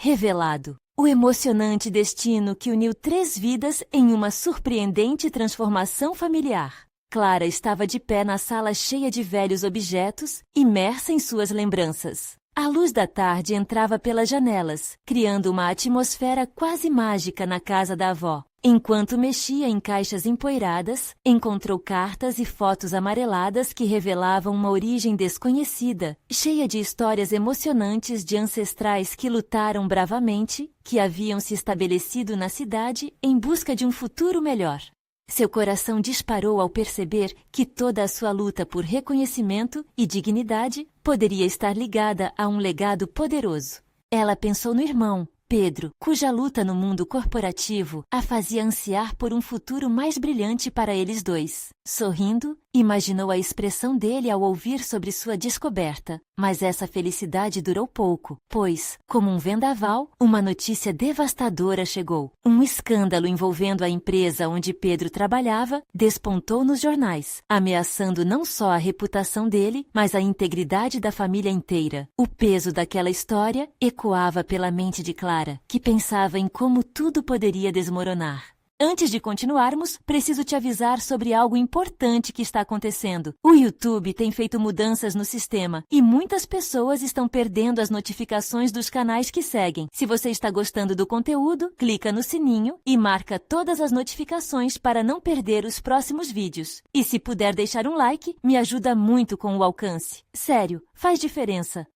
Revelado. O emocionante destino que uniu 3 vidas em uma surpreendente transformação familiar. Clara estava de pé na sala cheia de velhos objetos, imersa em suas lembranças. A luz da tarde entrava pelas janelas, criando uma atmosfera quase mágica na casa da avó. Enquanto mexia em caixas empoeiradas, encontrou cartas e fotos amareladas que revelavam uma origem desconhecida, cheia de histórias emocionantes de ancestrais que lutaram bravamente, que haviam se estabelecido na cidade em busca de um futuro melhor. Seu coração disparou ao perceber que toda a sua luta por reconhecimento e dignidade poderia estar ligada a um legado poderoso. Ela pensou no irmão, Pedro, cuja luta no mundo corporativo a fazia ansiar por um futuro mais brilhante para eles dois. Sorrindo, imaginou a expressão dele ao ouvir sobre sua descoberta. Mas essa felicidade durou pouco, pois, como um vendaval, uma notícia devastadora chegou. Um escândalo envolvendo a empresa onde Pedro trabalhava despontou nos jornais, ameaçando não só a reputação dele, mas a integridade da família inteira. O peso daquela história ecoava pela mente de Clara, que pensava em como tudo poderia desmoronar. Antes de continuarmos, preciso te avisar sobre algo importante que está acontecendo. O YouTube tem feito mudanças no sistema e muitas pessoas estão perdendo as notificações dos canais que seguem. Se você está gostando do conteúdo, clica no sininho e marca todas as notificações para não perder os próximos vídeos. E se puder deixar um like, me ajuda muito com o alcance. Sério, faz diferença.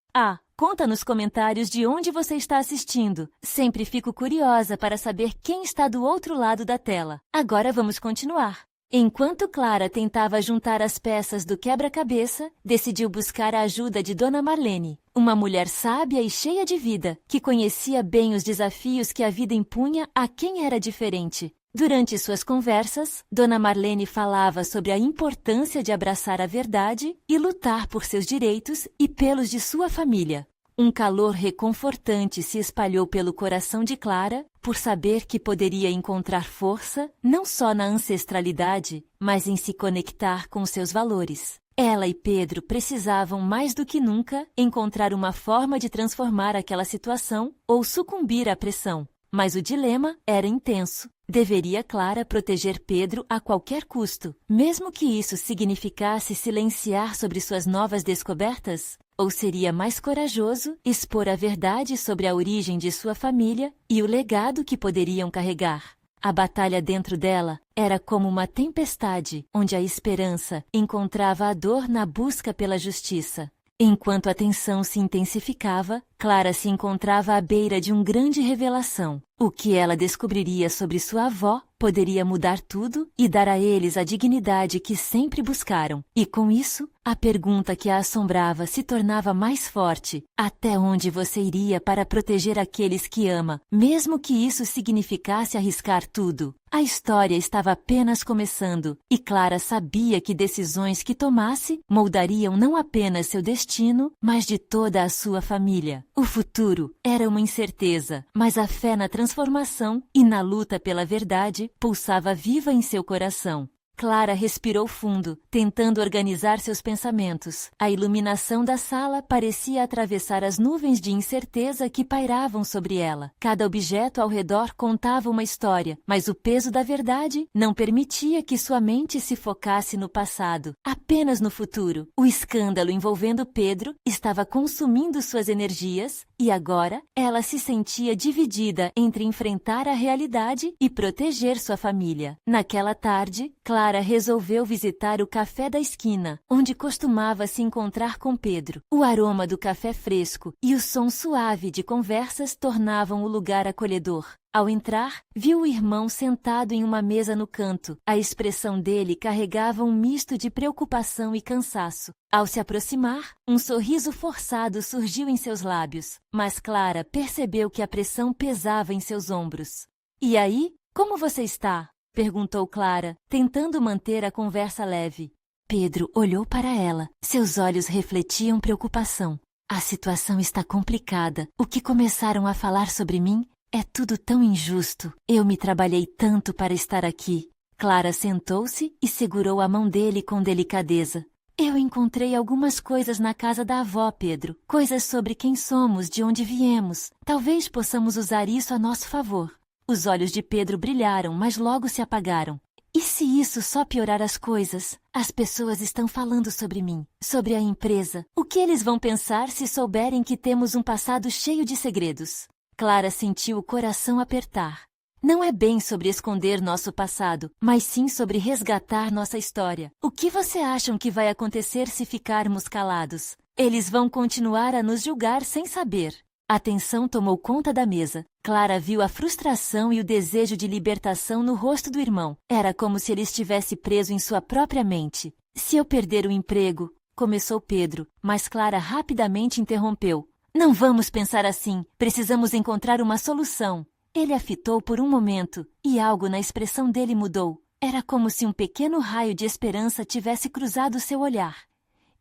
Conta nos comentários de onde você está assistindo. Sempre fico curiosa para saber quem está do outro lado da tela. Agora vamos continuar. Enquanto Clara tentava juntar as peças do quebra-cabeça, decidiu buscar a ajuda de Dona Marlene, uma mulher sábia e cheia de vida, que conhecia bem os desafios que a vida impunha a quem era diferente. Durante suas conversas, Dona Marlene falava sobre a importância de abraçar a verdade e lutar por seus direitos e pelos de sua família. Um calor reconfortante se espalhou pelo coração de Clara por saber que poderia encontrar força não só na ancestralidade, mas em se conectar com seus valores. Ela e Pedro precisavam mais do que nunca encontrar uma forma de transformar aquela situação ou sucumbir à pressão. Mas o dilema era intenso. Deveria Clara proteger Pedro a qualquer custo, mesmo que isso significasse silenciar sobre suas novas descobertas? Ou seria mais corajoso expor a verdade sobre a origem de sua família e o legado que poderiam carregar? A batalha dentro dela era como uma tempestade, onde a esperança encontrava a dor na busca pela justiça. Enquanto a tensão se intensificava, Clara se encontrava à beira de uma grande revelação. O que ela descobriria sobre sua avó poderia mudar tudo e dar a eles a dignidade que sempre buscaram. E com isso, a pergunta que a assombrava se tornava mais forte. Até onde você iria para proteger aqueles que ama, mesmo que isso significasse arriscar tudo? A história estava apenas começando, e Clara sabia que decisões que tomasse moldariam não apenas seu destino, mas de toda a sua família. O futuro era uma incerteza, mas a fé na transformação e na luta pela verdade pulsava viva em seu coração. Clara respirou fundo, tentando organizar seus pensamentos. A iluminação da sala parecia atravessar as nuvens de incerteza que pairavam sobre ela. Cada objeto ao redor contava uma história, mas o peso da verdade não permitia que sua mente se focasse no passado, apenas no futuro. O escândalo envolvendo Pedro estava consumindo suas energias e agora ela se sentia dividida entre enfrentar a realidade e proteger sua família. Naquela tarde, Clara resolveu visitar o café da esquina, onde costumava se encontrar com Pedro. O aroma do café fresco e o som suave de conversas tornavam o lugar acolhedor. Ao entrar, viu o irmão sentado em uma mesa no canto. A expressão dele carregava um misto de preocupação e cansaço. Ao se aproximar, um sorriso forçado surgiu em seus lábios, mas Clara percebeu que a pressão pesava em seus ombros. "E aí, como você está?" perguntou Clara, tentando manter a conversa leve. Pedro olhou para ela. Seus olhos refletiam preocupação. "A situação está complicada. O que começaram a falar sobre mim é tudo tão injusto. Eu me trabalhei tanto para estar aqui." Clara sentou-se e segurou a mão dele com delicadeza. Eu encontrei algumas coisas na casa da avó, Pedro. Coisas sobre quem somos, de onde viemos. Talvez possamos usar isso a nosso favor. Os olhos de Pedro brilharam, mas logo se apagaram. E se isso só piorar as coisas? As pessoas estão falando sobre mim, sobre a empresa. O que eles vão pensar se souberem que temos um passado cheio de segredos? Clara sentiu o coração apertar. Não é bem sobre esconder nosso passado, mas sim sobre resgatar nossa história. O que você acham que vai acontecer se ficarmos calados? Eles vão continuar a nos julgar sem saber. A tensão tomou conta da mesa. Clara viu a frustração e o desejo de libertação no rosto do irmão. Era como se ele estivesse preso em sua própria mente. Se eu perder o emprego, começou Pedro, mas Clara rapidamente interrompeu. Não vamos pensar assim. Precisamos encontrar uma solução. Ele a fitou por um momento, e algo na expressão dele mudou. Era como se um pequeno raio de esperança tivesse cruzado seu olhar.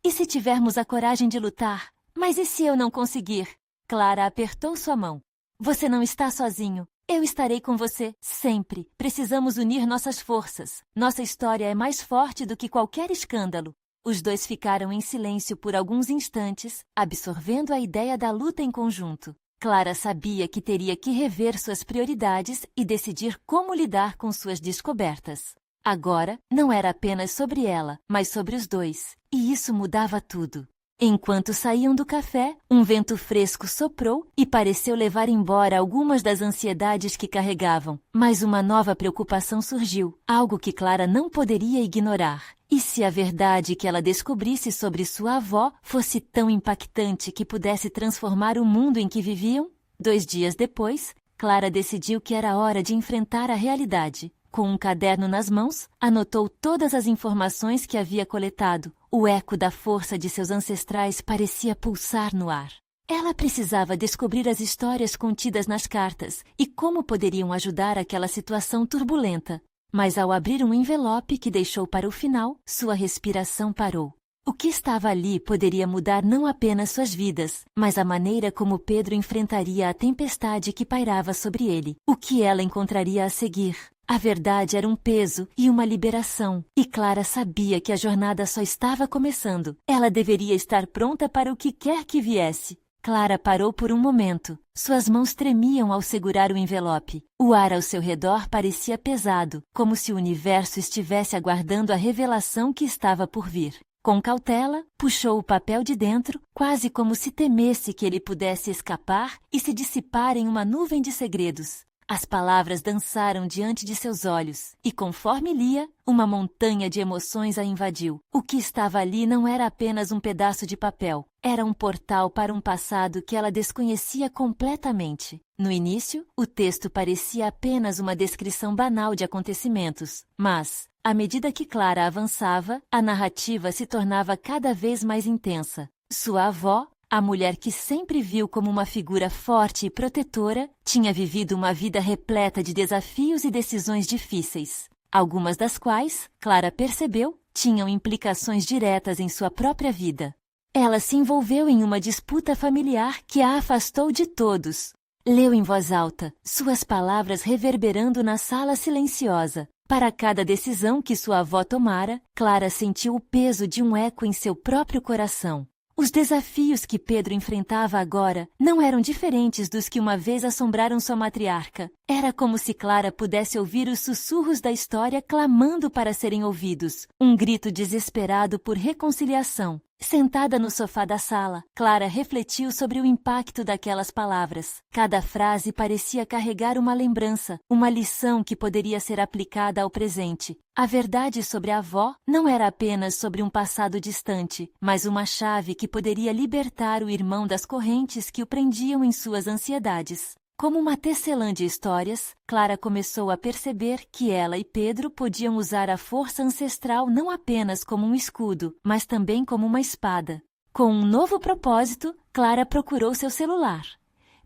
E se tivermos a coragem de lutar? Mas e se eu não conseguir? Clara apertou sua mão. Você não está sozinho. Eu estarei com você, sempre. Precisamos unir nossas forças. Nossa história é mais forte do que qualquer escândalo. Os dois ficaram em silêncio por alguns instantes, absorvendo a ideia da luta em conjunto. Clara sabia que teria que rever suas prioridades e decidir como lidar com suas descobertas. Agora, não era apenas sobre ela, mas sobre os dois, e isso mudava tudo. Enquanto saíam do café, um vento fresco soprou e pareceu levar embora algumas das ansiedades que carregavam. Mas uma nova preocupação surgiu, algo que Clara não poderia ignorar. E se a verdade que ela descobrisse sobre sua avó fosse tão impactante que pudesse transformar o mundo em que viviam? 2 dias depois, Clara decidiu que era hora de enfrentar a realidade. Com um caderno nas mãos, anotou todas as informações que havia coletado. O eco da força de seus ancestrais parecia pulsar no ar. Ela precisava descobrir as histórias contidas nas cartas e como poderiam ajudar aquela situação turbulenta. Mas ao abrir um envelope que deixou para o final, sua respiração parou. O que estava ali poderia mudar não apenas suas vidas, mas a maneira como Pedro enfrentaria a tempestade que pairava sobre ele. O que ela encontraria a seguir? A verdade era um peso e uma liberação, e Clara sabia que a jornada só estava começando. Ela deveria estar pronta para o que quer que viesse. Clara parou por um momento. Suas mãos tremiam ao segurar o envelope. O ar ao seu redor parecia pesado, como se o universo estivesse aguardando a revelação que estava por vir. Com cautela, puxou o papel de dentro, quase como se temesse que ele pudesse escapar e se dissipar em uma nuvem de segredos. As palavras dançaram diante de seus olhos, e conforme lia, uma montanha de emoções a invadiu. O que estava ali não era apenas um pedaço de papel, era um portal para um passado que ela desconhecia completamente. No início, o texto parecia apenas uma descrição banal de acontecimentos, mas, à medida que Clara avançava, a narrativa se tornava cada vez mais intensa. Sua avó, a mulher que sempre viu como uma figura forte e protetora, tinha vivido uma vida repleta de desafios e decisões difíceis. Algumas das quais, Clara percebeu, tinham implicações diretas em sua própria vida. Ela se envolveu em uma disputa familiar que a afastou de todos. Leu em voz alta, suas palavras reverberando na sala silenciosa. Para cada decisão que sua avó tomara, Clara sentiu o peso de um eco em seu próprio coração. Os desafios que Pedro enfrentava agora não eram diferentes dos que uma vez assombraram sua matriarca. Era como se Clara pudesse ouvir os sussurros da história clamando para serem ouvidos, um grito desesperado por reconciliação. Sentada no sofá da sala, Clara refletiu sobre o impacto daquelas palavras. Cada frase parecia carregar uma lembrança, uma lição que poderia ser aplicada ao presente. A verdade sobre a avó não era apenas sobre um passado distante, mas uma chave que poderia libertar o irmão das correntes que o prendiam em suas ansiedades. Como uma tecelã de histórias, Clara começou a perceber que ela e Pedro podiam usar a força ancestral não apenas como um escudo, mas também como uma espada. Com um novo propósito, Clara procurou seu celular.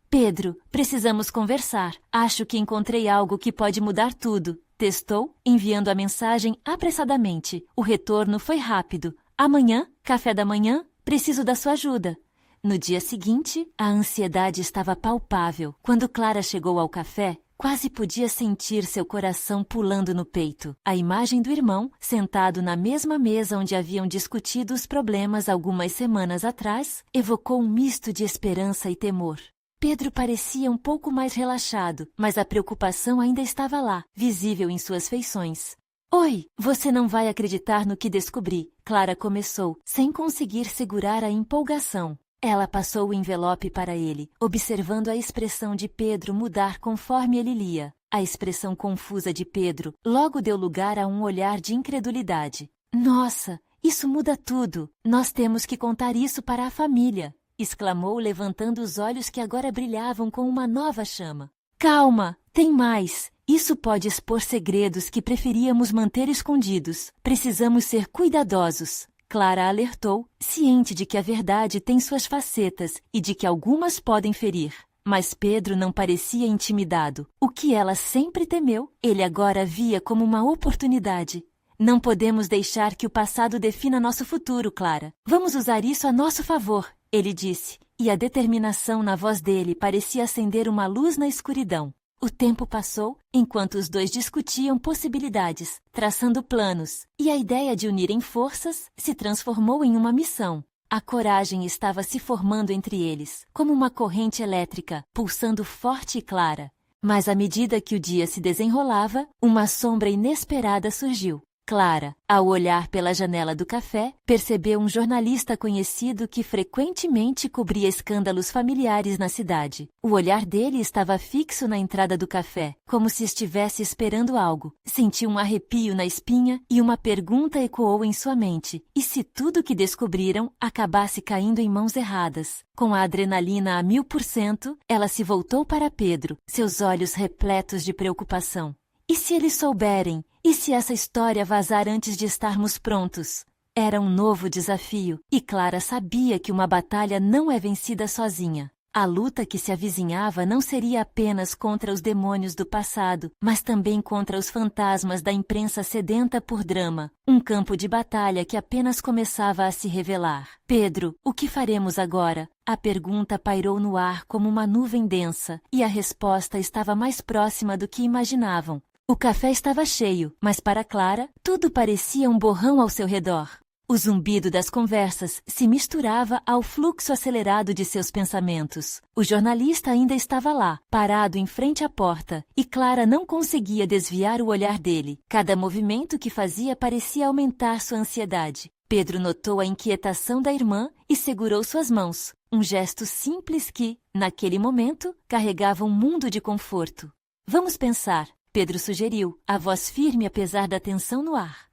Pedro, precisamos conversar. Acho que encontrei algo que pode mudar tudo. Testou, enviando a mensagem apressadamente. O retorno foi rápido. Amanhã, café da manhã, preciso da sua ajuda. No dia seguinte, a ansiedade estava palpável. Quando Clara chegou ao café, Quase podia sentir seu coração pulando no peito. A imagem do irmão, sentado na mesma mesa onde haviam discutido os problemas algumas semanas atrás, evocou um misto de esperança e temor. Pedro parecia um pouco mais relaxado, mas a preocupação ainda estava lá, visível em suas feições. Oi, você não vai acreditar no que descobri, Clara começou, sem conseguir segurar a empolgação. Ela passou o envelope para ele, observando a expressão de Pedro mudar conforme ele lia. A expressão confusa de Pedro logo deu lugar a um olhar de incredulidade. Nossa, isso muda tudo! Nós temos que contar isso para a família! Exclamou, levantando os olhos que agora brilhavam com uma nova chama. Calma, tem mais! Isso pode expor segredos que preferíamos manter escondidos. Precisamos ser cuidadosos. Clara alertou, ciente de que a verdade tem suas facetas e de que algumas podem ferir. Mas Pedro não parecia intimidado. O que ela sempre temeu, ele agora via como uma oportunidade. Não podemos deixar que o passado defina nosso futuro, Clara. Vamos usar isso a nosso favor, ele disse, e a determinação na voz dele parecia acender uma luz na escuridão. O tempo passou, enquanto os dois discutiam possibilidades, traçando planos, e a ideia de unirem forças se transformou em uma missão. A coragem estava se formando entre eles, como uma corrente elétrica, pulsando forte e clara. Mas à medida que o dia se desenrolava, uma sombra inesperada surgiu. Clara, ao olhar pela janela do café, percebeu um jornalista conhecido que frequentemente cobria escândalos familiares na cidade. O olhar dele estava fixo na entrada do café, como se estivesse esperando algo. Sentiu um arrepio na espinha e uma pergunta ecoou em sua mente. E se tudo que descobriram acabasse caindo em mãos erradas? Com a adrenalina a 1000%, ela se voltou para Pedro, seus olhos repletos de preocupação. E se eles souberem? E se essa história vazar antes de estarmos prontos? Era um novo desafio, e Clara sabia que uma batalha não é vencida sozinha. A luta que se avizinhava não seria apenas contra os demônios do passado, mas também contra os fantasmas da imprensa sedenta por drama, um campo de batalha que apenas começava a se revelar. Pedro, o que faremos agora? A pergunta pairou no ar como uma nuvem densa, e a resposta estava mais próxima do que imaginavam. O café estava cheio, mas para Clara, tudo parecia um borrão ao seu redor. O zumbido das conversas se misturava ao fluxo acelerado de seus pensamentos. O jornalista ainda estava lá, parado em frente à porta, e Clara não conseguia desviar o olhar dele. Cada movimento que fazia parecia aumentar sua ansiedade. Pedro notou a inquietação da irmã e segurou suas mãos, um gesto simples que, naquele momento, carregava um mundo de conforto. Vamos pensar, Pedro sugeriu, a voz firme apesar da tensão no ar.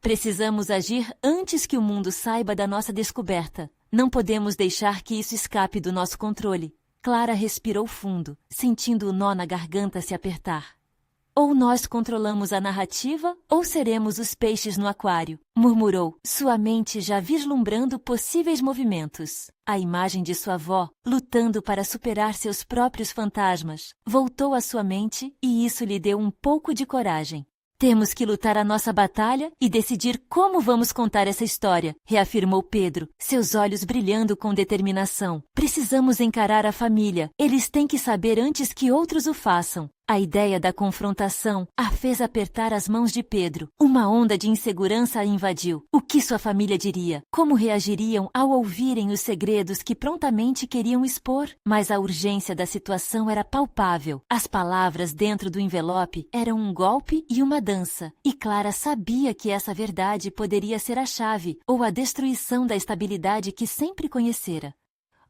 Precisamos agir antes que o mundo saiba da nossa descoberta. Não podemos deixar que isso escape do nosso controle. Clara respirou fundo, sentindo o nó na garganta se apertar. Ou nós controlamos a narrativa, ou seremos os peixes no aquário, murmurou, sua mente já vislumbrando possíveis movimentos. A imagem de sua avó, lutando para superar seus próprios fantasmas, voltou à sua mente e isso lhe deu um pouco de coragem. Temos que lutar a nossa batalha e decidir como vamos contar essa história, reafirmou Pedro, seus olhos brilhando com determinação. Precisamos encarar a família. Eles têm que saber antes que outros o façam. A ideia da confrontação a fez apertar as mãos de Pedro. Uma onda de insegurança a invadiu. O que sua família diria? Como reagiriam ao ouvirem os segredos que prontamente queriam expor? Mas a urgência da situação era palpável. As palavras dentro do envelope eram um golpe e uma dança. E Clara sabia que essa verdade poderia ser a chave ou a destruição da estabilidade que sempre conhecera.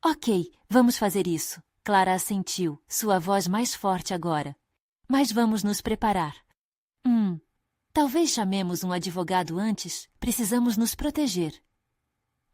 Ok, vamos fazer isso. Clara assentiu, sua voz mais forte agora. Mas vamos nos preparar. Talvez chamemos um advogado antes. Precisamos nos proteger.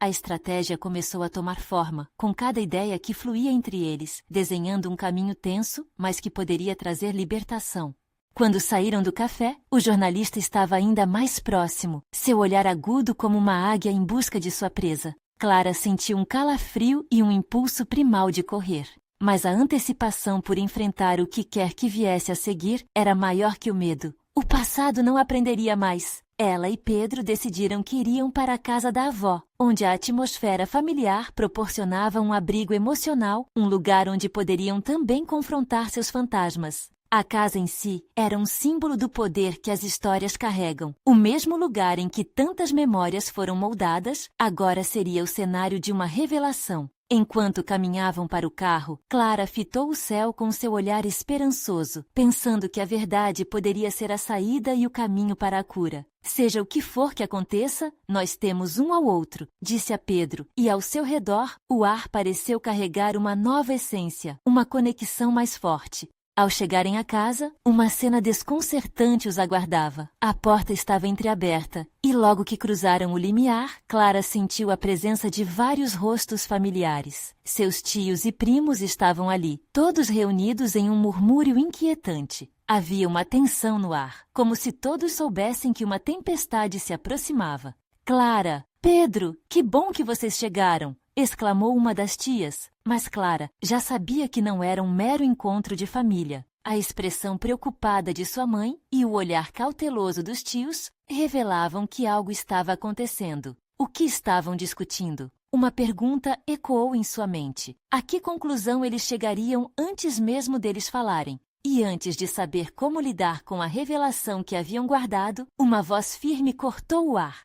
A estratégia começou a tomar forma, com cada ideia que fluía entre eles, desenhando um caminho tenso, mas que poderia trazer libertação. Quando saíram do café, o jornalista estava ainda mais próximo, seu olhar agudo como uma águia em busca de sua presa. Clara sentiu um calafrio e um impulso primal de correr. Mas a antecipação por enfrentar o que quer que viesse a seguir era maior que o medo. O passado não aprenderia mais. Ela e Pedro decidiram que iriam para a casa da avó, onde a atmosfera familiar proporcionava um abrigo emocional, um lugar onde poderiam também confrontar seus fantasmas. A casa em si era um símbolo do poder que as histórias carregam. O mesmo lugar em que tantas memórias foram moldadas, agora seria o cenário de uma revelação. Enquanto caminhavam para o carro, Clara fitou o céu com seu olhar esperançoso, pensando que a verdade poderia ser a saída e o caminho para a cura. Seja o que for que aconteça, nós temos um ao outro, disse a Pedro, e ao seu redor, o ar pareceu carregar uma nova essência, uma conexão mais forte. Ao chegarem à casa, uma cena desconcertante os aguardava. A porta estava entreaberta, e logo que cruzaram o limiar, Clara sentiu a presença de vários rostos familiares. Seus tios e primos estavam ali, todos reunidos em um murmúrio inquietante. Havia uma tensão no ar, como se todos soubessem que uma tempestade se aproximava. Clara, Pedro, que bom que vocês chegaram! Exclamou uma das tias, mas Clara já sabia que não era um mero encontro de família. A expressão preocupada de sua mãe e o olhar cauteloso dos tios revelavam que algo estava acontecendo. O que estavam discutindo? Uma pergunta ecoou em sua mente. A que conclusão eles chegariam antes mesmo deles falarem? E antes de saber como lidar com a revelação que haviam guardado, uma voz firme cortou o ar.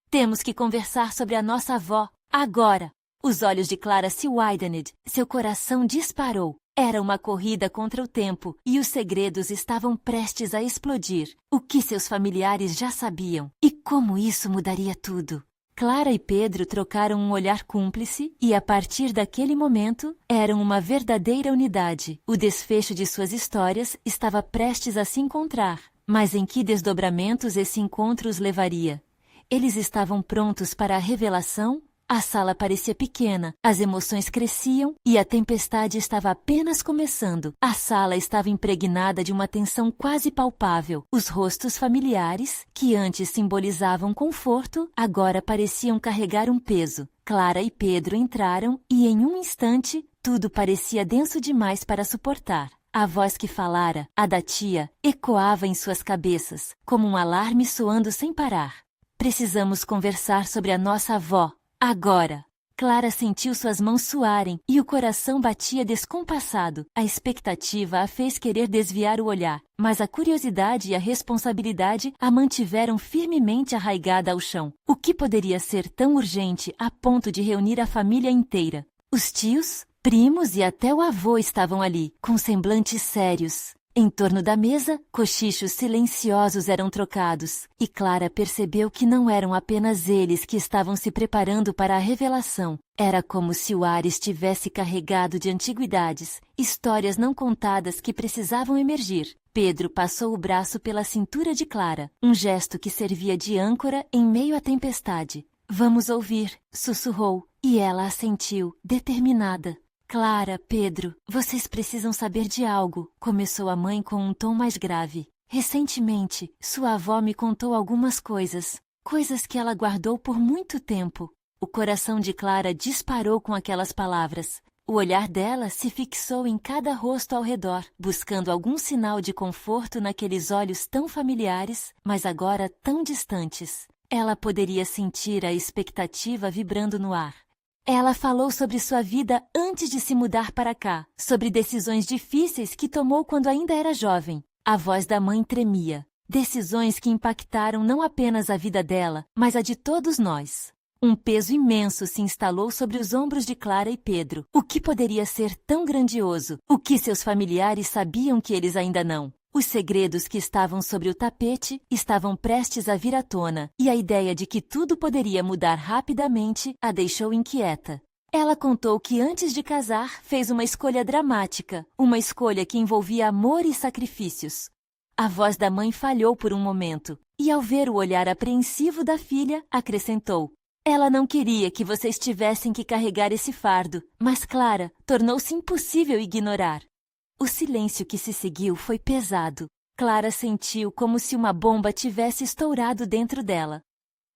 Temos que conversar sobre a nossa avó, agora! Os olhos de Clara se widened, seu coração disparou. Era uma corrida contra o tempo e os segredos estavam prestes a explodir. O que seus familiares já sabiam e como isso mudaria tudo. Clara e Pedro trocaram um olhar cúmplice e, a partir daquele momento, eram uma verdadeira unidade. O desfecho de suas histórias estava prestes a se encontrar. Mas em que desdobramentos esse encontro os levaria? Eles estavam prontos para a revelação? A sala parecia pequena, as emoções cresciam e a tempestade estava apenas começando. A sala estava impregnada de uma tensão quase palpável. Os rostos familiares, que antes simbolizavam conforto, agora pareciam carregar um peso. Clara e Pedro entraram e, em um instante, tudo parecia denso demais para suportar. A voz que falara, a da tia, ecoava em suas cabeças, como um alarme soando sem parar. Precisamos conversar sobre a nossa avó. Agora! Clara sentiu suas mãos suarem e o coração batia descompassado. A expectativa a fez querer desviar o olhar, mas a curiosidade e a responsabilidade a mantiveram firmemente arraigada ao chão. O que poderia ser tão urgente a ponto de reunir a família inteira? Os tios, primos e até o avô estavam ali, com semblantes sérios. Em torno da mesa, cochichos silenciosos eram trocados, e Clara percebeu que não eram apenas eles que estavam se preparando para a revelação. Era como se o ar estivesse carregado de antiguidades, histórias não contadas que precisavam emergir. Pedro passou o braço pela cintura de Clara, um gesto que servia de âncora em meio à tempestade. "Vamos ouvir", sussurrou, e ela assentiu, determinada. "Clara, Pedro, vocês precisam saber de algo", começou a mãe com um tom mais grave. "Recentemente, sua avó me contou algumas coisas que ela guardou por muito tempo." O coração de Clara disparou com aquelas palavras. O olhar dela se fixou em cada rosto ao redor, buscando algum sinal de conforto naqueles olhos tão familiares, mas agora tão distantes. Ela poderia sentir a expectativa vibrando no ar. Ela falou sobre sua vida antes de se mudar para cá, sobre decisões difíceis que tomou quando ainda era jovem. A voz da mãe tremia. Decisões que impactaram não apenas a vida dela, mas a de todos nós. Um peso imenso se instalou sobre os ombros de Clara e Pedro. O que poderia ser tão grandioso? O que seus familiares sabiam que eles ainda não? Os segredos que estavam sobre o tapete estavam prestes a vir à tona, e a ideia de que tudo poderia mudar rapidamente a deixou inquieta. Ela contou que antes de casar fez uma escolha dramática, uma escolha que envolvia amor e sacrifícios. A voz da mãe falhou por um momento, e ao ver o olhar apreensivo da filha, acrescentou: "Ela não queria que vocês tivessem que carregar esse fardo, mas Clara, tornou-se impossível ignorar." O silêncio que se seguiu foi pesado. Clara sentiu como se uma bomba tivesse estourado dentro dela.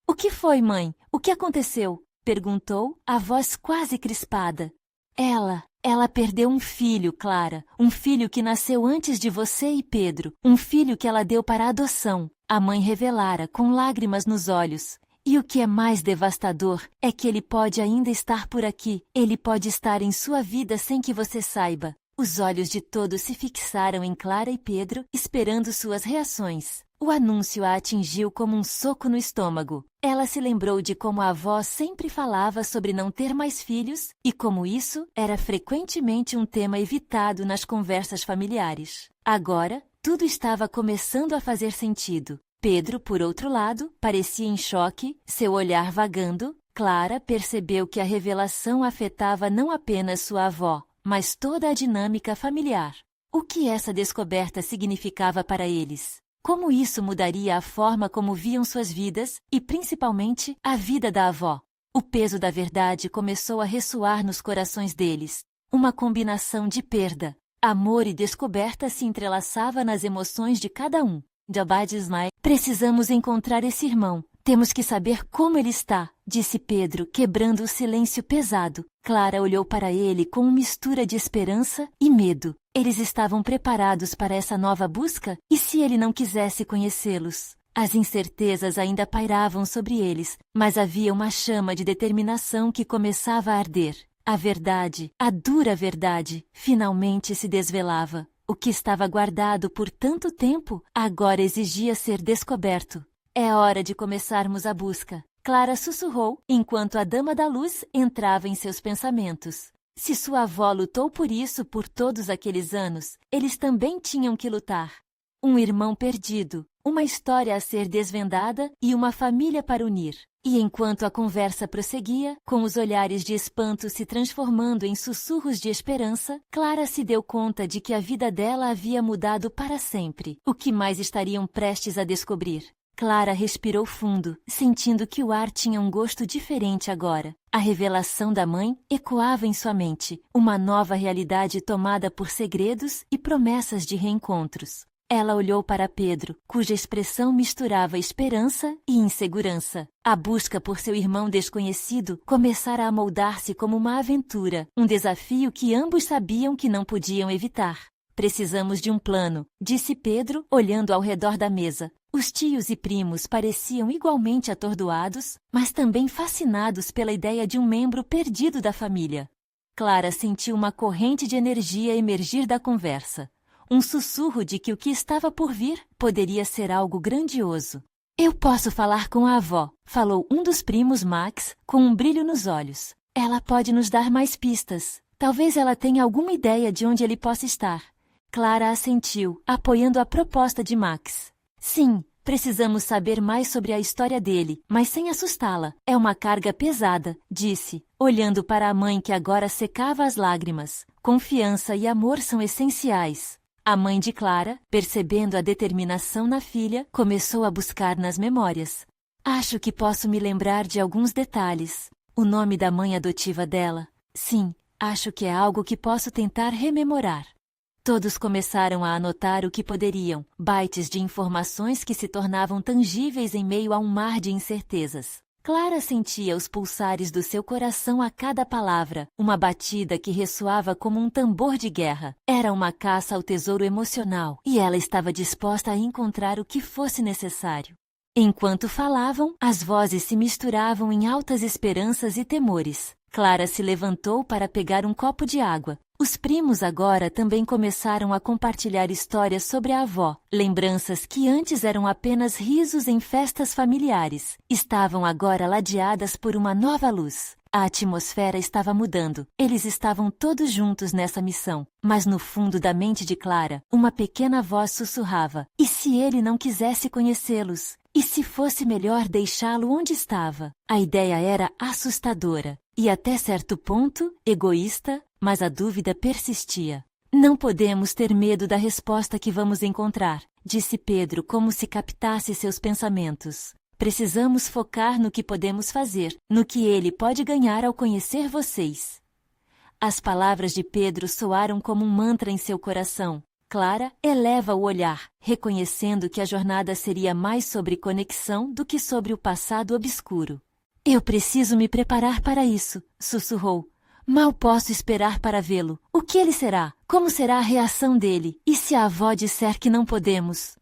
"O que foi, mãe? O que aconteceu?" perguntou, a voz quase crispada. Ela perdeu um filho, Clara. Um filho que nasceu antes de você e Pedro. Um filho que ela deu para adoção." A mãe revelara, com lágrimas nos olhos. "E o que é mais devastador é que ele pode ainda estar por aqui. Ele pode estar em sua vida sem que você saiba." Os olhos de todos se fixaram em Clara e Pedro, esperando suas reações. O anúncio a atingiu como um soco no estômago. Ela se lembrou de como a avó sempre falava sobre não ter mais filhos e como isso era frequentemente um tema evitado nas conversas familiares. Agora, tudo estava começando a fazer sentido. Pedro, por outro lado, parecia em choque, seu olhar vagando. Clara percebeu que a revelação afetava não apenas sua avó, mas toda a dinâmica familiar. O que essa descoberta significava para eles? Como isso mudaria a forma como viam suas vidas e, principalmente, a vida da avó? O peso da verdade começou a ressoar nos corações deles. Uma combinação de perda, amor e descoberta se entrelaçava nas emoções de cada um. Jabad Ismail, precisamos encontrar esse irmão. Temos que saber como ele está, disse Pedro, quebrando o silêncio pesado. Clara olhou para ele com uma mistura de esperança e medo. Eles estavam preparados para essa nova busca? E se ele não quisesse conhecê-los? As incertezas ainda pairavam sobre eles, mas havia uma chama de determinação que começava a arder. A verdade, a dura verdade, finalmente se desvelava. O que estava guardado por tanto tempo, agora exigia ser descoberto. É hora de começarmos a busca, Clara sussurrou, enquanto a Dama da Luz entrava em seus pensamentos. Se sua avó lutou por isso por todos aqueles anos, eles também tinham que lutar. Um irmão perdido, uma história a ser desvendada e uma família para unir. E enquanto a conversa prosseguia, com os olhares de espanto se transformando em sussurros de esperança, Clara se deu conta de que a vida dela havia mudado para sempre. O que mais estariam prestes a descobrir? Clara respirou fundo, sentindo que o ar tinha um gosto diferente agora. A revelação da mãe ecoava em sua mente, uma nova realidade tomada por segredos e promessas de reencontros. Ela olhou para Pedro, cuja expressão misturava esperança e insegurança. A busca por seu irmão desconhecido começara a moldar-se como uma aventura, um desafio que ambos sabiam que não podiam evitar. Precisamos de um plano, disse Pedro, olhando ao redor da mesa. Os tios e primos pareciam igualmente atordoados, mas também fascinados pela ideia de um membro perdido da família. Clara sentiu uma corrente de energia emergir da conversa. Um sussurro de que o que estava por vir poderia ser algo grandioso. Eu posso falar com a avó, falou um dos primos, Max, com um brilho nos olhos. Ela pode nos dar mais pistas. Talvez ela tenha alguma ideia de onde ele possa estar. Clara assentiu, apoiando a proposta de Max. Sim, precisamos saber mais sobre a história dele, mas sem assustá-la. É uma carga pesada, disse, olhando para a mãe que agora secava as lágrimas. Confiança e amor são essenciais. A mãe de Clara, percebendo a determinação na filha, começou a buscar nas memórias. Acho que posso me lembrar de alguns detalhes. O nome da mãe adotiva dela. Sim, acho que é algo que posso tentar rememorar. Todos começaram a anotar o que poderiam, bytes de informações que se tornavam tangíveis em meio a um mar de incertezas. Clara sentia os pulsares do seu coração a cada palavra, uma batida que ressoava como um tambor de guerra. Era uma caça ao tesouro emocional, e ela estava disposta a encontrar o que fosse necessário. Enquanto falavam, as vozes se misturavam em altas esperanças e temores. Clara se levantou para pegar um copo de água. Os primos agora também começaram a compartilhar histórias sobre a avó. Lembranças que antes eram apenas risos em festas familiares, estavam agora ladeadas por uma nova luz. A atmosfera estava mudando. Eles estavam todos juntos nessa missão. Mas no fundo da mente de Clara, uma pequena voz sussurrava. E se ele não quisesse conhecê-los? E se fosse melhor deixá-lo onde estava? A ideia era assustadora. E até certo ponto, egoísta, mas a dúvida persistia. Não podemos ter medo da resposta que vamos encontrar, disse Pedro como se captasse seus pensamentos. Precisamos focar no que podemos fazer, no que ele pode ganhar ao conhecer vocês. As palavras de Pedro soaram como um mantra em seu coração. Clara eleva o olhar, reconhecendo que a jornada seria mais sobre conexão do que sobre o passado obscuro. Eu preciso me preparar para isso, sussurrou. Mal posso esperar para vê-lo. O que ele será? Como será a reação dele? E se a avó disser que não podemos?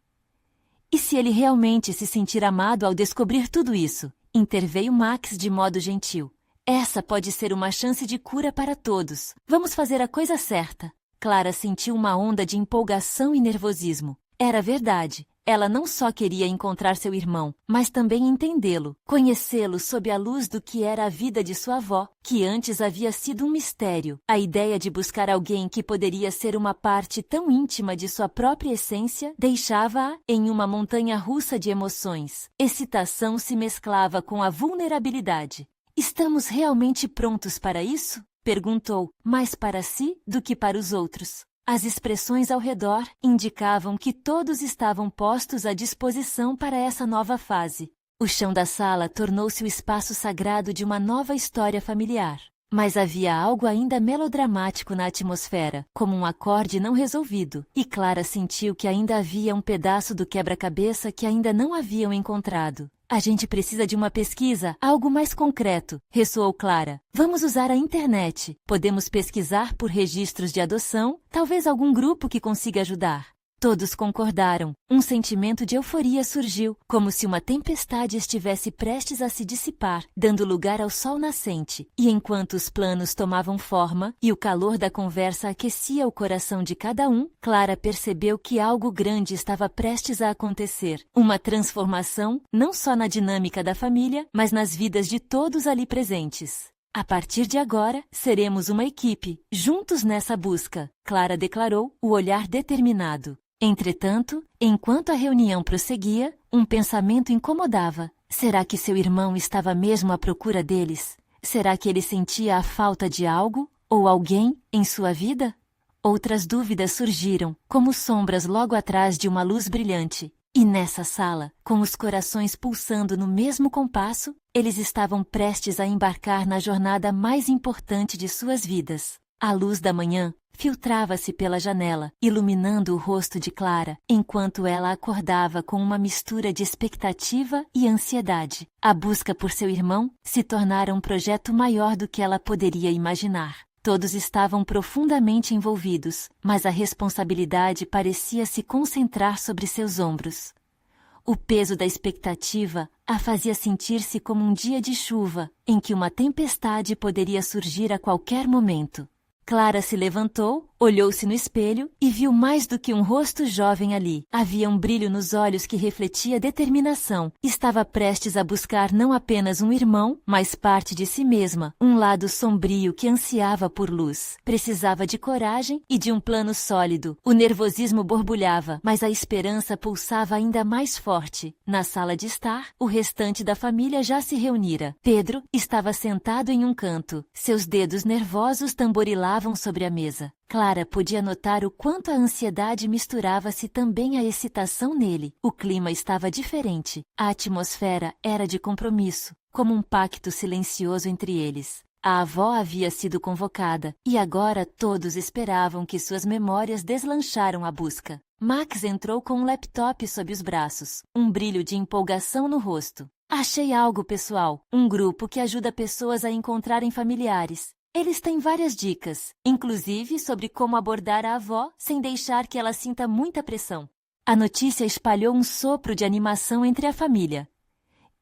E se ele realmente se sentir amado ao descobrir tudo isso? Interveio Max de modo gentil. Essa pode ser uma chance de cura para todos. Vamos fazer a coisa certa. Clara sentiu uma onda de empolgação e nervosismo. Era verdade. Ela não só queria encontrar seu irmão, mas também entendê-lo, conhecê-lo sob a luz do que era a vida de sua avó, que antes havia sido um mistério. A ideia de buscar alguém que poderia ser uma parte tão íntima de sua própria essência deixava-a em uma montanha-russa de emoções. Excitação se mesclava com a vulnerabilidade. Estamos realmente prontos para isso? Perguntou, mais para si do que para os outros. As expressões ao redor indicavam que todos estavam postos à disposição para essa nova fase. O chão da sala tornou-se o espaço sagrado de uma nova história familiar. Mas havia algo ainda melodramático na atmosfera, como um acorde não resolvido, e Clara sentiu que ainda havia um pedaço do quebra-cabeça que ainda não haviam encontrado. A gente precisa de uma pesquisa, algo mais concreto, ressoou Clara. Vamos usar a internet. Podemos pesquisar por registros de adoção, talvez algum grupo que consiga ajudar. Todos concordaram. Um sentimento de euforia surgiu, como se uma tempestade estivesse prestes a se dissipar, dando lugar ao sol nascente. E enquanto os planos tomavam forma e o calor da conversa aquecia o coração de cada um, Clara percebeu que algo grande estava prestes a acontecer. Uma transformação, não só na dinâmica da família, mas nas vidas de todos ali presentes. A partir de agora, seremos uma equipe, juntos nessa busca, Clara declarou, o olhar determinado. Entretanto, enquanto a reunião prosseguia, um pensamento incomodava. Será que seu irmão estava mesmo à procura deles? Será que ele sentia a falta de algo, ou alguém, em sua vida? Outras dúvidas surgiram, como sombras logo atrás de uma luz brilhante. E nessa sala, com os corações pulsando no mesmo compasso, eles estavam prestes a embarcar na jornada mais importante de suas vidas. A luz da manhã filtrava-se pela janela, iluminando o rosto de Clara, enquanto ela acordava com uma mistura de expectativa e ansiedade. A busca por seu irmão se tornara um projeto maior do que ela poderia imaginar. Todos estavam profundamente envolvidos, mas a responsabilidade parecia se concentrar sobre seus ombros. O peso da expectativa a fazia sentir-se como um dia de chuva, em que uma tempestade poderia surgir a qualquer momento. Clara se levantou, olhou-se no espelho e viu mais do que um rosto jovem ali. Havia um brilho nos olhos que refletia determinação. Estava prestes a buscar não apenas um irmão, mas parte de si mesma, um lado sombrio que ansiava por luz. Precisava de coragem e de um plano sólido. O nervosismo borbulhava, mas a esperança pulsava ainda mais forte. Na sala de estar, o restante da família já se reunira. Pedro estava sentado em um canto. Seus dedos nervosos tamborilavam sobre a mesa. Clara podia notar o quanto a ansiedade misturava-se também à excitação nele. O clima estava diferente. A atmosfera era de compromisso, como um pacto silencioso entre eles. A avó havia sido convocada, e agora todos esperavam que suas memórias deslancharam a busca. Max entrou com um laptop sob os braços, um brilho de empolgação no rosto. Achei algo, pessoal, um grupo que ajuda pessoas a encontrarem familiares. Eles têm várias dicas, inclusive sobre como abordar a avó sem deixar que ela sinta muita pressão. A notícia espalhou um sopro de animação entre a família.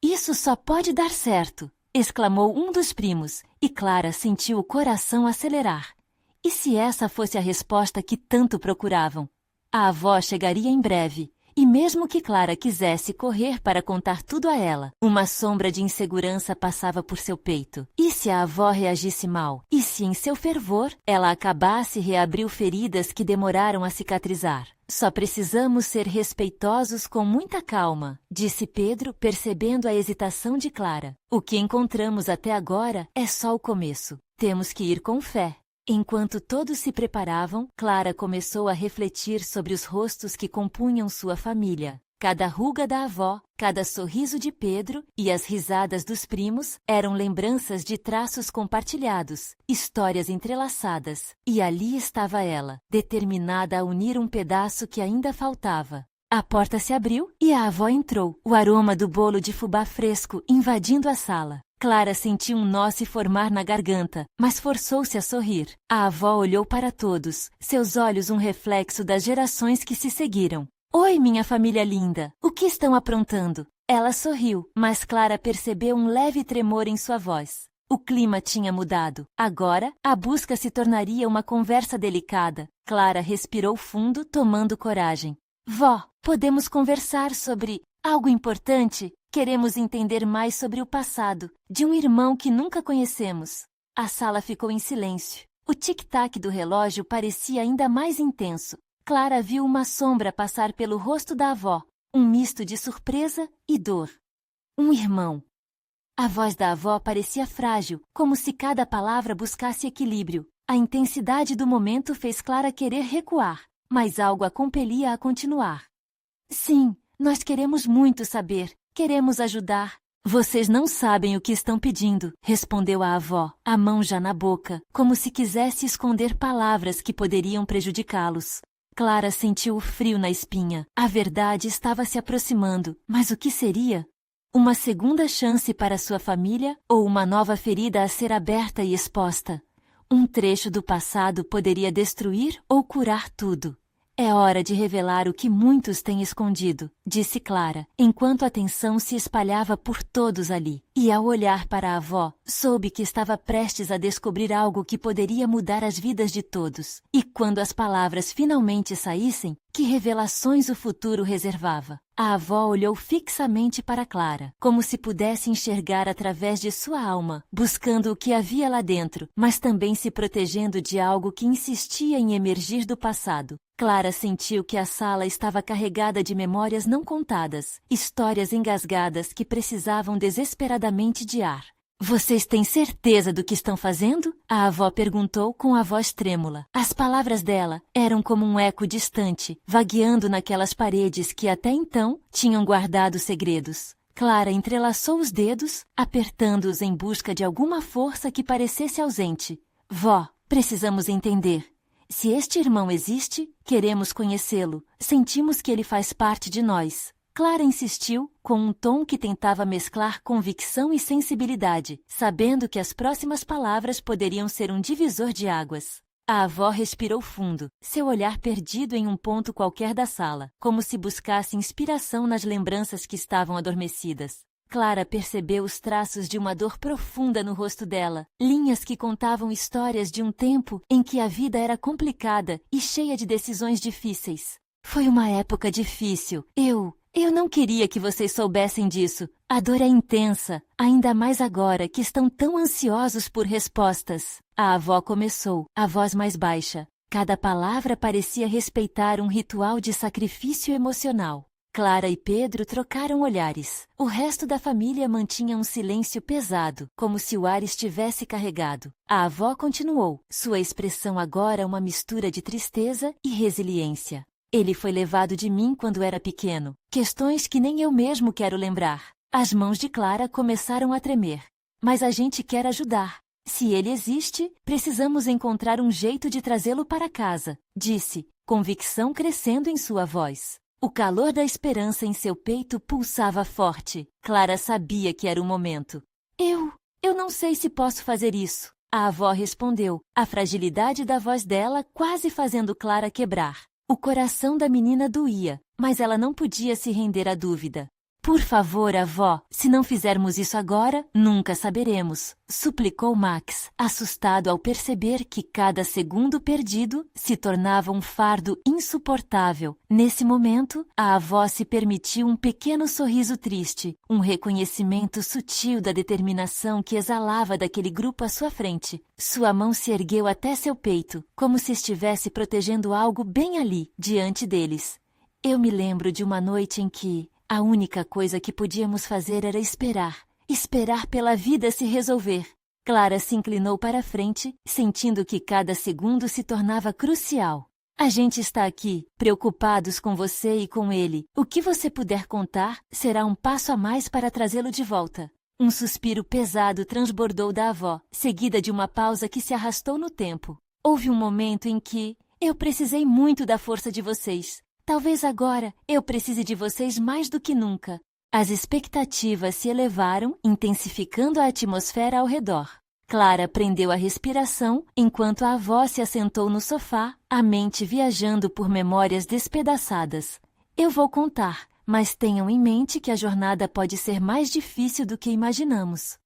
Isso só pode dar certo, exclamou um dos primos, e Clara sentiu o coração acelerar. E se essa fosse a resposta que tanto procuravam? A avó chegaria em breve. E mesmo que Clara quisesse correr para contar tudo a ela, uma sombra de insegurança passava por seu peito. E se a avó reagisse mal? E se, em seu fervor, ela acabasse e reabriu feridas que demoraram a cicatrizar? Só precisamos ser respeitosos com muita calma, disse Pedro, percebendo a hesitação de Clara. O que encontramos até agora é só o começo. Temos que ir com fé. Enquanto todos se preparavam, Clara começou a refletir sobre os rostos que compunham sua família. Cada ruga da avó, cada sorriso de Pedro e as risadas dos primos eram lembranças de traços compartilhados, histórias entrelaçadas. E ali estava ela, determinada a unir um pedaço que ainda faltava. A porta se abriu e a avó entrou, o aroma do bolo de fubá fresco invadindo a sala. Clara sentiu um nó se formar na garganta, mas forçou-se a sorrir. A avó olhou para todos, seus olhos um reflexo das gerações que se seguiram. Oi, minha família linda! O que estão aprontando? Ela sorriu, mas Clara percebeu um leve tremor em sua voz. O clima tinha mudado. Agora, a busca se tornaria uma conversa delicada. Clara respirou fundo, tomando coragem. Vó, podemos conversar sobre algo importante? Queremos entender mais sobre o passado de um irmão que nunca conhecemos. A sala ficou em silêncio. O tic-tac do relógio parecia ainda mais intenso. Clara viu uma sombra passar pelo rosto da avó, um misto de surpresa e dor. Um irmão. A voz da avó parecia frágil, como se cada palavra buscasse equilíbrio. A intensidade do momento fez Clara querer recuar, mas algo a compelia a continuar. Sim, nós queremos muito saber, queremos ajudar. Vocês não sabem o que estão pedindo, respondeu a avó, a mão já na boca, como se quisesse esconder palavras que poderiam prejudicá-los. Clara sentiu o frio na espinha. A verdade estava se aproximando, mas o que seria? Uma segunda chance para sua família ou uma nova ferida a ser aberta e exposta? Um trecho do passado poderia destruir ou curar tudo. É hora de revelar o que muitos têm escondido, disse Clara, enquanto a tensão se espalhava por todos ali. E ao olhar para a avó, soube que estava prestes a descobrir algo que poderia mudar as vidas de todos. E quando as palavras finalmente saíssem, que revelações o futuro reservava? A avó olhou fixamente para Clara, como se pudesse enxergar através de sua alma, buscando o que havia lá dentro, mas também se protegendo de algo que insistia em emergir do passado. Clara sentiu que a sala estava carregada de memórias não contadas, histórias engasgadas que precisavam desesperadamente de ar. Vocês têm certeza do que estão fazendo? A avó perguntou com a voz trêmula. As palavras dela eram como um eco distante, vagueando naquelas paredes que até então tinham guardado segredos. Clara entrelaçou os dedos, apertando-os em busca de alguma força que parecesse ausente. Vó, precisamos entender. Se este irmão existe, queremos conhecê-lo. Sentimos que ele faz parte de nós. Clara insistiu, com um tom que tentava mesclar convicção e sensibilidade, sabendo que as próximas palavras poderiam ser um divisor de águas. A avó respirou fundo, seu olhar perdido em um ponto qualquer da sala, como se buscasse inspiração nas lembranças que estavam adormecidas. Clara percebeu os traços de uma dor profunda no rosto dela, linhas que contavam histórias de um tempo em que a vida era complicada e cheia de decisões difíceis. Foi uma época difícil. Eu não queria que vocês soubessem disso. A dor é intensa, ainda mais agora que estão tão ansiosos por respostas. A avó começou, a voz mais baixa. Cada palavra parecia respeitar um ritual de sacrifício emocional. Clara e Pedro trocaram olhares. O resto da família mantinha um silêncio pesado, como se o ar estivesse carregado. A avó continuou, sua expressão agora uma mistura de tristeza e resiliência. Ele foi levado de mim quando era pequeno. Questões que nem eu mesmo quero lembrar. As mãos de Clara começaram a tremer. Mas a gente quer ajudar. Se ele existe, precisamos encontrar um jeito de trazê-lo para casa, disse, convicção crescendo em sua voz. O calor da esperança em seu peito pulsava forte. Clara sabia que era o momento. Eu não sei se posso fazer isso. A avó respondeu, a fragilidade da voz dela quase fazendo Clara quebrar. O coração da menina doía, mas ela não podia se render à dúvida. Por favor, avó, se não fizermos isso agora, nunca saberemos, suplicou Max, assustado ao perceber que cada segundo perdido se tornava um fardo insuportável. Nesse momento, a avó se permitiu um pequeno sorriso triste, um reconhecimento sutil da determinação que exalava daquele grupo à sua frente. Sua mão se ergueu até seu peito, como se estivesse protegendo algo bem ali, diante deles. Eu me lembro de uma noite em que a única coisa que podíamos fazer era esperar pela vida se resolver. Clara se inclinou para a frente, sentindo que cada segundo se tornava crucial. A gente está aqui, preocupados com você e com ele. O que você puder contar será um passo a mais para trazê-lo de volta. Um suspiro pesado transbordou da avó, seguida de uma pausa que se arrastou no tempo. Houve um momento em que eu precisei muito da força de vocês. Talvez agora eu precise de vocês mais do que nunca. As expectativas se elevaram, intensificando a atmosfera ao redor. Clara prendeu a respiração enquanto a avó se assentou no sofá, a mente viajando por memórias despedaçadas. Eu vou contar, mas tenham em mente que a jornada pode ser mais difícil do que imaginamos.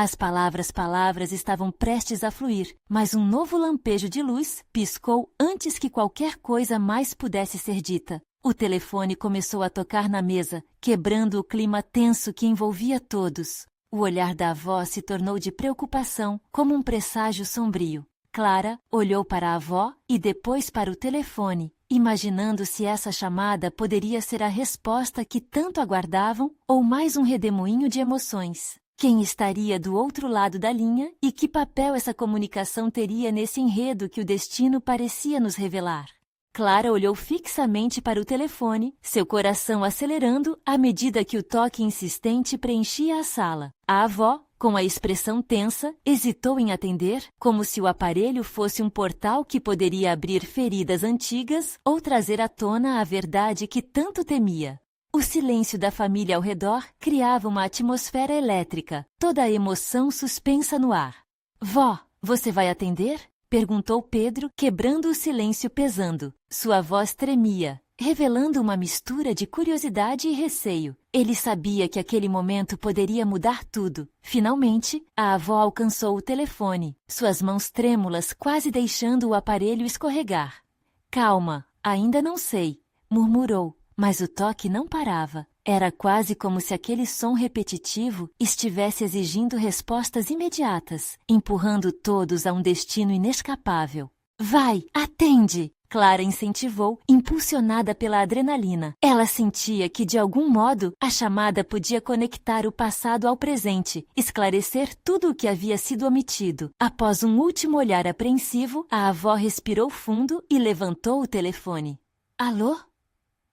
As palavras estavam prestes a fluir, mas um novo lampejo de luz piscou antes que qualquer coisa mais pudesse ser dita. O telefone começou a tocar na mesa, quebrando o clima tenso que envolvia todos. O olhar da avó se tornou de preocupação, como um presságio sombrio. Clara olhou para a avó e depois para o telefone, imaginando se essa chamada poderia ser a resposta que tanto aguardavam ou mais um redemoinho de emoções. Quem estaria do outro lado da linha e que papel essa comunicação teria nesse enredo que o destino parecia nos revelar? Clara olhou fixamente para o telefone, seu coração acelerando à medida que o toque insistente preenchia a sala. A avó, com a expressão tensa, hesitou em atender, como se o aparelho fosse um portal que poderia abrir feridas antigas ou trazer à tona a verdade que tanto temia. O silêncio da família ao redor criava uma atmosfera elétrica, toda a emoção suspensa no ar. Vó, você vai atender? Perguntou Pedro, quebrando o silêncio pesando. Sua voz tremia, revelando uma mistura de curiosidade e receio. Ele sabia que aquele momento poderia mudar tudo. Finalmente, a avó alcançou o telefone, suas mãos trêmulas quase deixando o aparelho escorregar. Calma, ainda não sei, murmurou. Mas o toque não parava. Era quase como se aquele som repetitivo estivesse exigindo respostas imediatas, empurrando todos a um destino inescapável. Vai, atende! Clara incentivou, impulsionada pela adrenalina. Ela sentia que, de algum modo, a chamada podia conectar o passado ao presente, esclarecer tudo o que havia sido omitido. Após um último olhar apreensivo, a avó respirou fundo e levantou o telefone. Alô?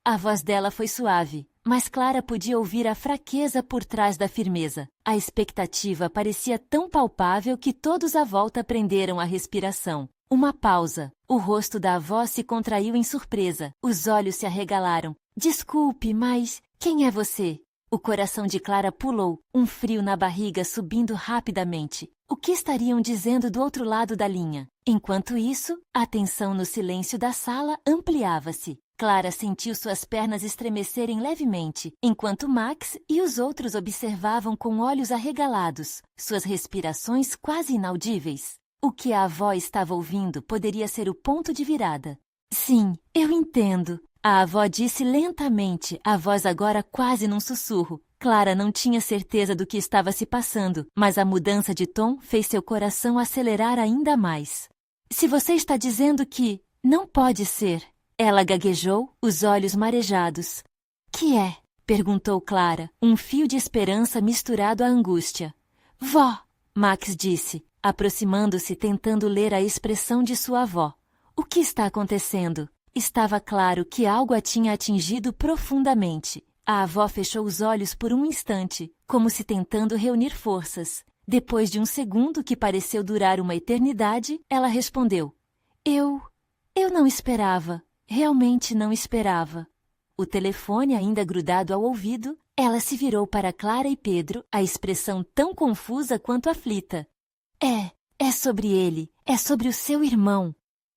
A voz dela foi suave, mas Clara podia ouvir a fraqueza por trás da firmeza. A expectativa parecia tão palpável que todos à volta prenderam a respiração. Uma pausa. O rosto da avó se contraiu em surpresa. Os olhos se arregalaram. Desculpe, mas quem é você? O coração de Clara pulou, um frio na barriga subindo rapidamente. O que estariam dizendo do outro lado da linha? Enquanto isso, a tensão no silêncio da sala ampliava-se. Clara sentiu suas pernas estremecerem levemente, enquanto Max e os outros observavam com olhos arregalados, suas respirações quase inaudíveis. O que a avó estava ouvindo poderia ser o ponto de virada. Sim, eu entendo, a avó disse lentamente, a voz agora quase num sussurro. Clara não tinha certeza do que estava se passando, mas a mudança de tom fez seu coração acelerar ainda mais. Se você está dizendo que não pode ser... Ela gaguejou, os olhos marejados. Que é? Perguntou Clara, um fio de esperança misturado à angústia. Vó, Max disse, aproximando-se tentando ler a expressão de sua avó. O que está acontecendo? Estava claro que algo a tinha atingido profundamente. A avó fechou os olhos por um instante, como se tentando reunir forças. Depois de um segundo que pareceu durar uma eternidade, ela respondeu. Eu não esperava. Realmente não esperava. O telefone ainda grudado ao ouvido, ela se virou para Clara e Pedro, a expressão tão confusa quanto aflita. É sobre ele, é sobre o seu irmão.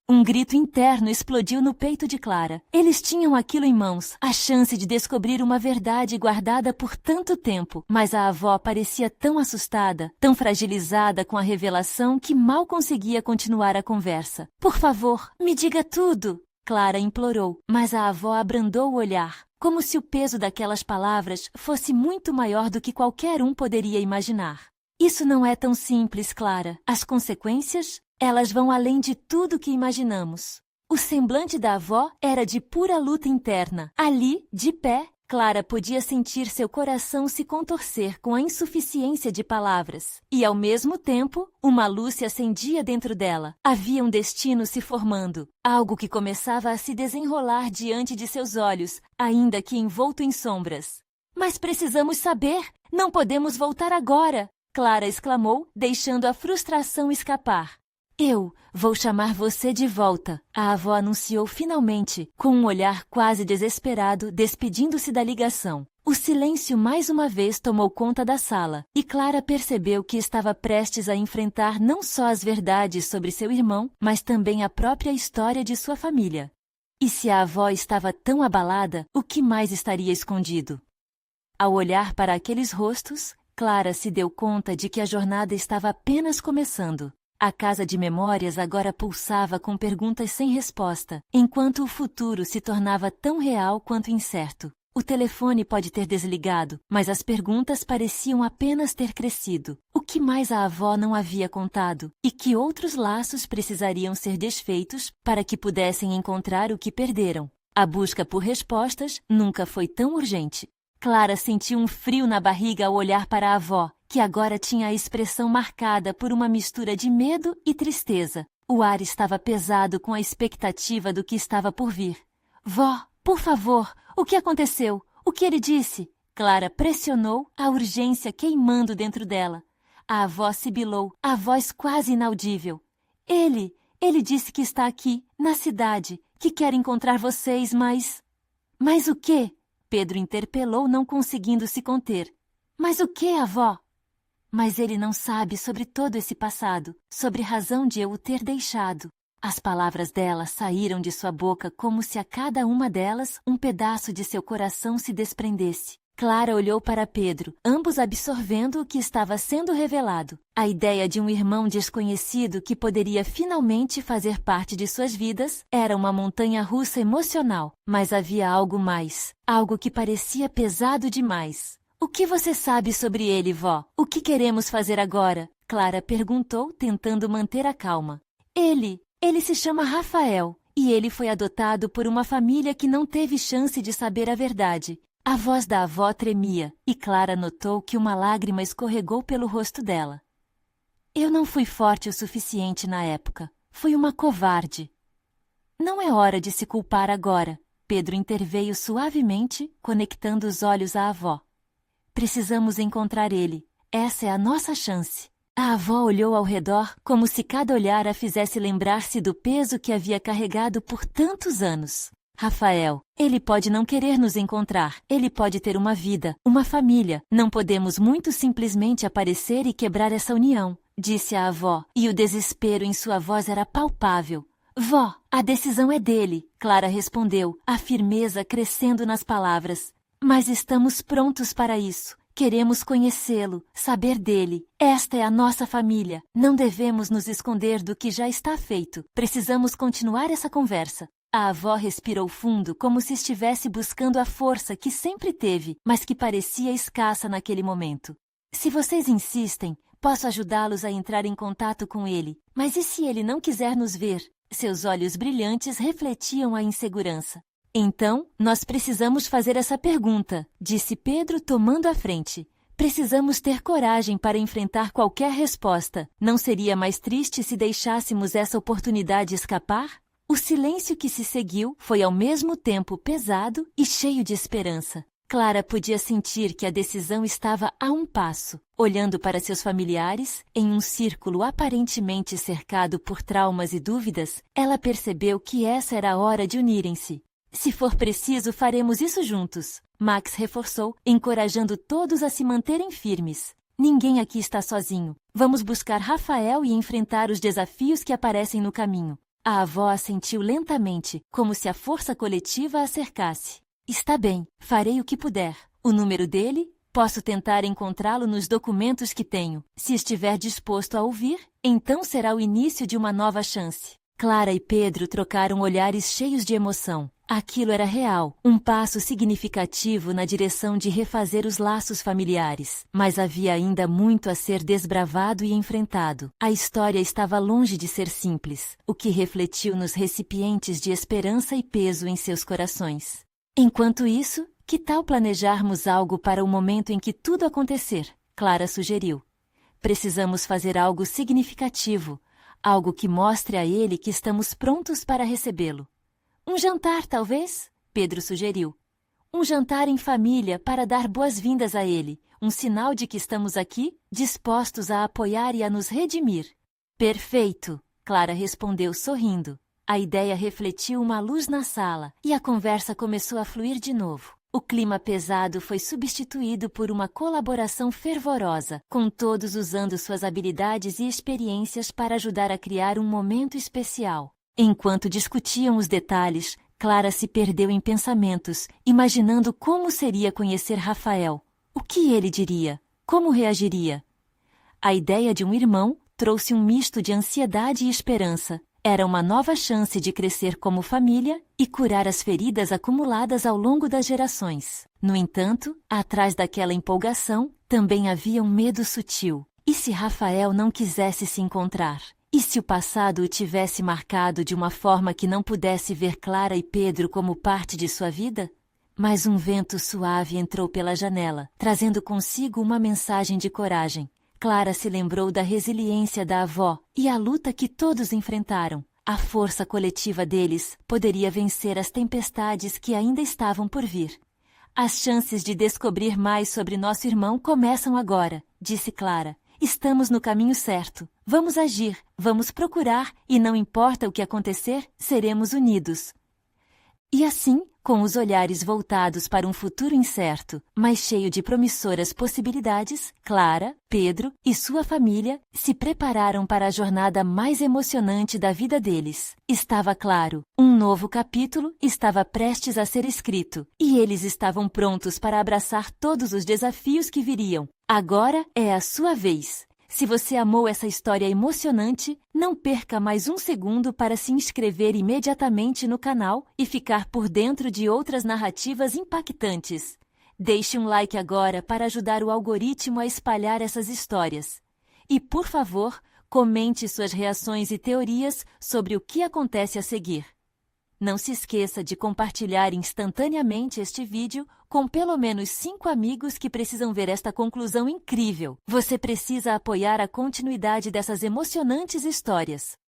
Um grito interno explodiu no peito de Clara. Eles tinham aquilo em mãos, a chance de descobrir uma verdade guardada por tanto tempo, mas a avó parecia tão assustada, tão fragilizada com a revelação que mal conseguia continuar a conversa. Por favor, me diga tudo! Clara implorou, mas a avó abrandou o olhar, como se o peso daquelas palavras fosse muito maior do que qualquer um poderia imaginar. Isso não é tão simples, Clara. As consequências, elas vão além de tudo que imaginamos. O semblante da avó era de pura luta interna. Ali, de pé, Clara podia sentir seu coração se contorcer com a insuficiência de palavras. E, ao mesmo tempo, uma luz se acendia dentro dela. Havia um destino se formando. Algo que começava a se desenrolar diante de seus olhos, ainda que envolto em sombras. Mas precisamos saber! Não podemos voltar agora! Clara exclamou, deixando a frustração escapar. Eu vou chamar você de volta, a avó anunciou finalmente, com um olhar quase desesperado, despedindo-se da ligação. O silêncio mais uma vez tomou conta da sala, e Clara percebeu que estava prestes a enfrentar não só as verdades sobre seu irmão, mas também a própria história de sua família. E se a avó estava tão abalada, o que mais estaria escondido? Ao olhar para aqueles rostos, Clara se deu conta de que a jornada estava apenas começando. A casa de memórias agora pulsava com perguntas sem resposta, enquanto o futuro se tornava tão real quanto incerto. O telefone pode ter desligado, mas as perguntas pareciam apenas ter crescido. O que mais a avó não havia contado? E que outros laços precisariam ser desfeitos para que pudessem encontrar o que perderam? A busca por respostas nunca foi tão urgente. Clara sentiu um frio na barriga ao olhar para a avó, que agora tinha a expressão marcada por uma mistura de medo e tristeza. O ar estava pesado com a expectativa do que estava por vir. Vó, por favor, o que aconteceu? O que ele disse? Clara pressionou, a urgência queimando dentro dela. A avó sibilou, a voz quase inaudível. Ele disse que está aqui, na cidade, que quer encontrar vocês, mas... Mas o quê? Pedro interpelou, não conseguindo se conter. Mas o quê, avó? Mas ele não sabe sobre todo esse passado, sobre razão de eu o ter deixado. As palavras dela saíram de sua boca como se a cada uma delas um pedaço de seu coração se desprendesse. Clara olhou para Pedro, ambos absorvendo o que estava sendo revelado. A ideia de um irmão desconhecido que poderia finalmente fazer parte de suas vidas era uma montanha-russa emocional, mas havia algo mais, algo que parecia pesado demais. O que você sabe sobre ele, vó? O que queremos fazer agora? Clara perguntou, tentando manter a calma. Ele se chama Rafael, e ele foi adotado por uma família que não teve chance de saber a verdade. A voz da avó tremia, e Clara notou que uma lágrima escorregou pelo rosto dela. Eu não fui forte o suficiente na época. Fui uma covarde. Não é hora de se culpar agora. Pedro interveio suavemente, conectando os olhos à avó. Precisamos encontrar ele. Essa é a nossa chance. A avó olhou ao redor como se cada olhar a fizesse lembrar-se do peso que havia carregado por tantos anos. Rafael, ele pode não querer nos encontrar. Ele pode ter uma vida, uma família. Não podemos muito simplesmente aparecer e quebrar essa união, disse a avó, e o desespero em sua voz era palpável. Vó, a decisão é dele, Clara respondeu, a firmeza crescendo nas palavras. Mas estamos prontos para isso. Queremos conhecê-lo, saber dele. Esta é a nossa família. Não devemos nos esconder do que já está feito. Precisamos continuar essa conversa. A avó respirou fundo, como se estivesse buscando a força que sempre teve, mas que parecia escassa naquele momento. Se vocês insistem, posso ajudá-los a entrar em contato com ele. Mas e se ele não quiser nos ver? Seus olhos brilhantes refletiam a insegurança. Então, nós precisamos fazer essa pergunta, disse Pedro tomando a frente. Precisamos ter coragem para enfrentar qualquer resposta. Não seria mais triste se deixássemos essa oportunidade escapar? O silêncio que se seguiu foi ao mesmo tempo pesado e cheio de esperança. Clara podia sentir que a decisão estava a um passo. Olhando para seus familiares, em um círculo aparentemente cercado por traumas e dúvidas, ela percebeu que essa era a hora de unirem-se. Se for preciso, faremos isso juntos, Max reforçou, encorajando todos a se manterem firmes. Ninguém aqui está sozinho. Vamos buscar Rafael e enfrentar os desafios que aparecem no caminho. A avó assentiu lentamente, como se a força coletiva a cercasse. Está bem, farei o que puder. O número dele? Posso tentar encontrá-lo nos documentos que tenho. Se estiver disposto a ouvir, então será o início de uma nova chance. Clara e Pedro trocaram olhares cheios de emoção. Aquilo era real, um passo significativo na direção de refazer os laços familiares. Mas havia ainda muito a ser desbravado e enfrentado. A história estava longe de ser simples, o que refletiu nos recipientes de esperança e peso em seus corações. Enquanto isso, que tal planejarmos algo para o momento em que tudo acontecer? Clara sugeriu. Precisamos fazer algo significativo, algo que mostre a ele que estamos prontos para recebê-lo. Um jantar, talvez? Pedro sugeriu. Um jantar em família para dar boas-vindas a ele, um sinal de que estamos aqui, dispostos a apoiar e a nos redimir. Perfeito, Clara respondeu sorrindo. A ideia refletiu uma luz na sala e a conversa começou a fluir de novo. O clima pesado foi substituído por uma colaboração fervorosa, com todos usando suas habilidades e experiências para ajudar a criar um momento especial. Enquanto discutiam os detalhes, Clara se perdeu em pensamentos, imaginando como seria conhecer Rafael. O que ele diria? como reagiria? A ideia de um irmão trouxe um misto de ansiedade e esperança. Era uma nova chance de crescer como família e curar as feridas acumuladas ao longo das gerações. No entanto, atrás daquela empolgação, também havia um medo sutil. E se Rafael não quisesse se encontrar? E se o passado o tivesse marcado de uma forma que não pudesse ver Clara e Pedro como parte de sua vida? Mas um vento suave entrou pela janela, trazendo consigo uma mensagem de coragem. Clara se lembrou da resiliência da avó e a luta que todos enfrentaram. A força coletiva deles poderia vencer as tempestades que ainda estavam por vir. As chances de descobrir mais sobre nosso irmão começam agora, disse Clara. Estamos no caminho certo. Vamos agir, vamos procurar e não importa o que acontecer, seremos unidos. E assim, com os olhares voltados para um futuro incerto, mas cheio de promissoras possibilidades, Clara, Pedro e sua família se prepararam para a jornada mais emocionante da vida deles. Estava claro, um novo capítulo estava prestes a ser escrito, e eles estavam prontos para abraçar todos os desafios que viriam. Agora é a sua vez. Se você amou essa história emocionante, não perca mais um segundo para se inscrever imediatamente no canal e ficar por dentro de outras narrativas impactantes. Deixe um like agora para ajudar o algoritmo a espalhar essas histórias. E, por favor, comente suas reações e teorias sobre o que acontece a seguir. Não se esqueça de compartilhar instantaneamente este vídeo com pelo menos 5 amigos que precisam ver esta conclusão incrível. Você precisa apoiar a continuidade dessas emocionantes histórias.